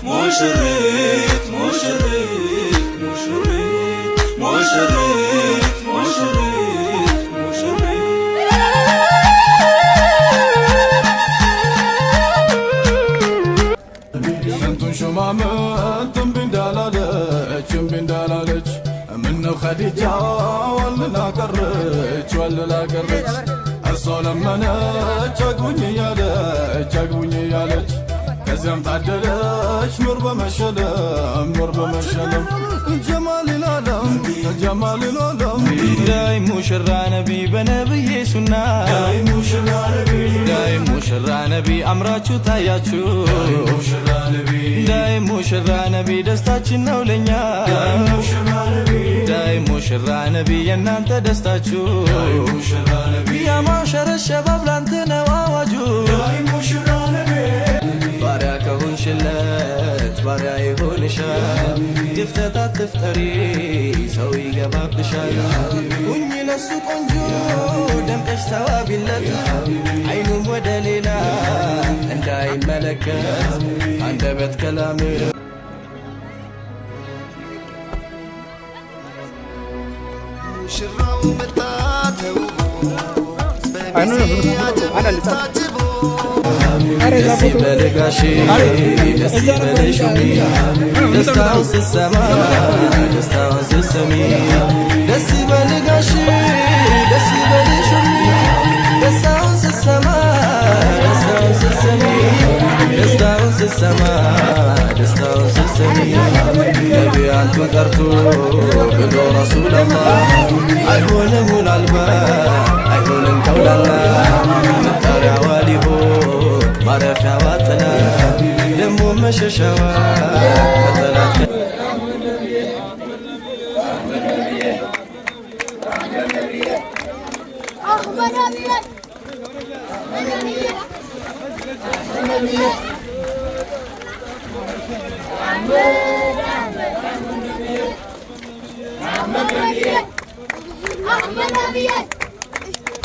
ሙሽሪት ሙሽሪት ሙሽሪት ሙሽሪት ሙሽሪት ሙሽሪት ስንቱን ሹማምንት እምቢ እንዳላለች ምነው ኸዲጃ ወልላ ቀረች እሷ ለመነች አግቡኝ እያለች ከዚያም ታደለች ኑር በመሸለም ጀማል ልዓለም ዳይ ሙሽራ ነቢ በነብዬ ሱና ዳይ ሙሽራ ነቢ አምራችሁ ታያችሁ ዳይ ሙሽራ ነቢ ደስታችን ነው ለኛ ዳይ ሙሽራ ነቢ የእናንተ ደስታችሁ ያማሸረ ሸባብ ላንተ ነው አዋጁ ባሪያ ከሆንሽለት ባሪያ ይሆንሻል ድፍተት አትፍጠሪ ሰው ይገባብሻል ሁኚ ለሱ ቆንጆ ደምቀሽ ተዋቢለት አይኑም ወደ ሌላ እንዳይመለከት አንደበት ከላም ሽራው በታተው ደስ ይበልሽ ደስታውን ስትሰሚ ደስ ይበልሽ ደስታውን ስትሰሚ ነቢያቱን ጠርቶ ብሎ ረሱላላህ አይሆንም ውላልባ አይሆንም ከውላላ መጠሪያዋ ሊሆን ማረፊያዋ ጥላ ደሞ መሸሻዋ ከጠላት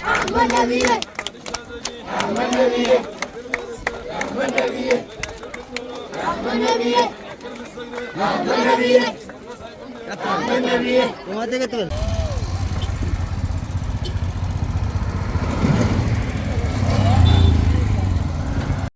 Ahmad Nabi